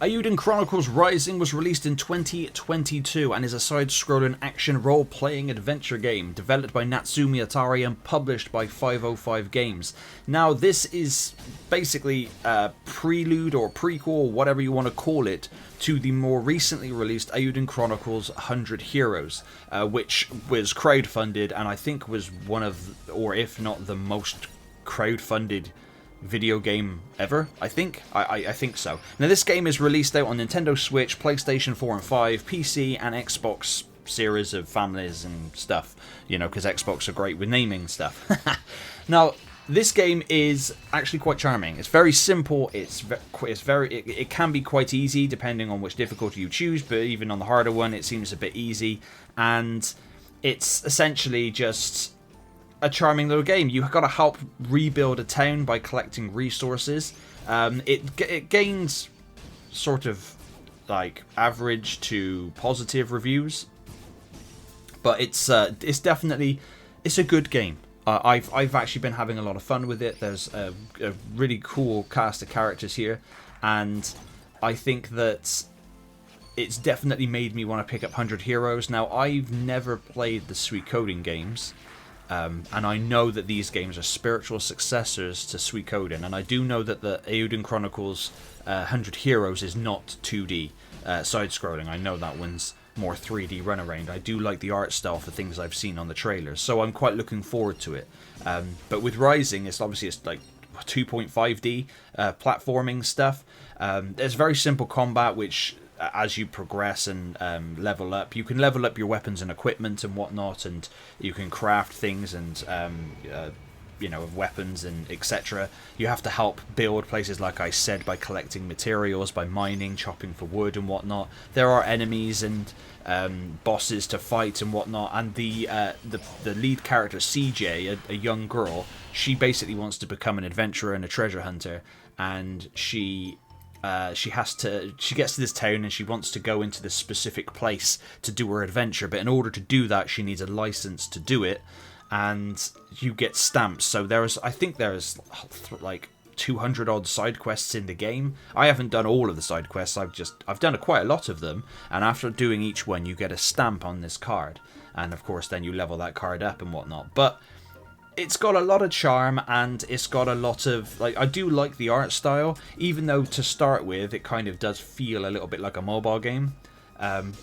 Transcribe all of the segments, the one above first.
Eiyuden Chronicles Rising was released in 2022 and is a side-scrolling action role-playing adventure game developed by Natsumi Atari and published by 505 Games. Now, this is basically a prelude or prequel, whatever you want to call it, to the more recently released Eiyuden Chronicles 100 Heroes, which was crowdfunded and I think was one of, or if not the most crowdfunded video game ever, I think. I think so. Now, this game is released out on Nintendo Switch, PlayStation 4 and 5, PC, and Xbox series of families and stuff. You know, because Xbox are great with naming stuff. Now, this game is actually quite charming. It's very simple. It can be quite easy depending on which difficulty you choose, but even on the harder one, it seems a bit easy. And it's essentially just a charming little game. You've got to help rebuild a town by collecting resources. It gains sort of like average to positive reviews, but it's definitely a good game. I've actually been having a lot of fun with it. There's a really cool cast of characters here, and I think that it's definitely made me want to pick up 100 Heroes. Now, I've never played the Suikoden games. And I know that these games are spiritual successors to Suikoden, and I do know that the Eiyuden Chronicles 100 Heroes is not 2D side-scrolling. I know that one's more 3D run-around. I do like the art style for things I've seen on the trailers, so I'm quite looking forward to it. But with Rising, it's like 2.5D platforming stuff. There's very simple combat, which as you progress and level up, you can level up your weapons and equipment and whatnot, and you can craft things and weapons and etc. You have to help build places, like I said, by collecting materials, by mining, chopping for wood and whatnot. There are enemies and bosses to fight and whatnot, and the lead character CJ, a young girl, she basically wants to become an adventurer and a treasure hunter, and she gets to this town and she wants to go into this specific place to do her adventure, but in order to do that she needs a license to do it, and you get stamps. So I think there's like 200 odd side quests in the game. I haven't done all of the side quests. I've done quite a lot of them, and after doing each one you get a stamp on this card, and of course then you level that card up and whatnot. But it's got a lot of charm, and it's got a lot of, I do like the art style, even though to start with it kind of does feel a little bit like a mobile game.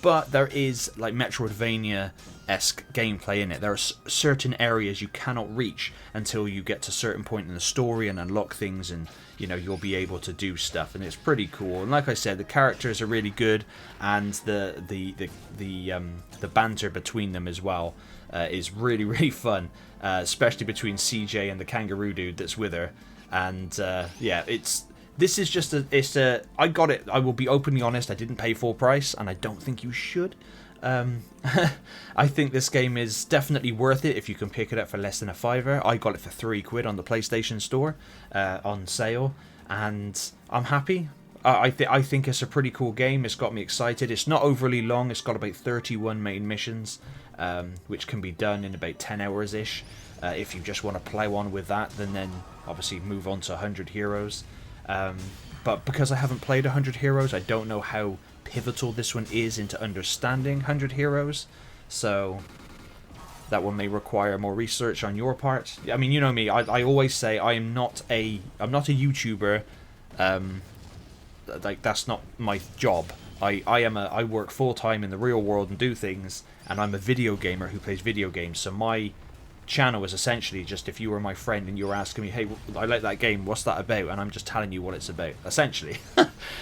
But there is like Metroidvania-esque gameplay in it. There are certain areas you cannot reach until you get to a certain point in the story and unlock things, and you'll be able to do stuff, and it's pretty cool. And like I said, the characters are really good, and the banter between them as well is really, really fun, especially between CJ and the kangaroo dude that's with her. And this is just I got it. I will be openly honest, I didn't pay full price, and I don't think you should. I think this game is definitely worth it if you can pick it up for less than a £5. I got it for £3 on the PlayStation Store on sale, and I'm happy. I think it's a pretty cool game. It's got me excited. It's not overly long. It's got about 31 main missions, which can be done in about 10 hours ish. If you just want to play on with that, then obviously move on to 100 Heroes. But because I haven't played 100 Heroes, I don't know how pivotal this one is into understanding 100 Heroes. So that one may require more research on your part. I mean, you know me. I always say I'm not a YouTuber. Like, that's not my job. I work full time in the real world and do things, and I'm a video gamer who plays video games. So my channel is essentially just, if you were my friend and you were asking me, hey, I like that game, what's that about? And I'm just telling you what it's about, essentially.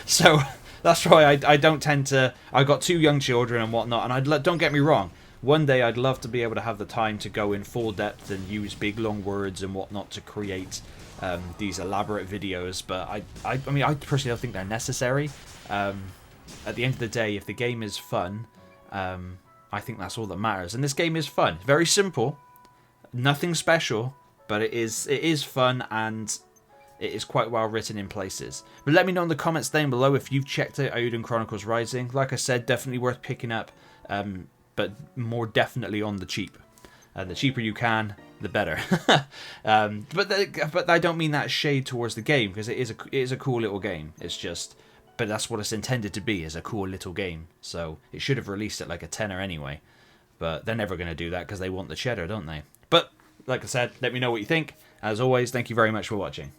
So that's why I don't tend to. I've got 2 young children and whatnot, and don't get me wrong, one day I'd love to be able to have the time to go in full depth and use big long words and whatnot to create these elaborate videos, but I mean, I personally don't think they're necessary. At the end of the day, if the game is fun, I think that's all that matters. And this game is fun. Very simple, nothing special, but it is fun, and it is quite well written in places. But let me know in the comments down below if you've checked out Eiyuden Chronicles Rising. Like I said, definitely worth picking up, but more definitely on the cheap. The cheaper you can, the better. But I don't mean that shade towards the game, because it is a cool little game. It's just but that's what it's intended to be, as a cool little game. So it should have released it like a tenner anyway. But they're never going to do that because they want the cheddar, don't they? But like I said, let me know what you think. As always, thank you very much for watching.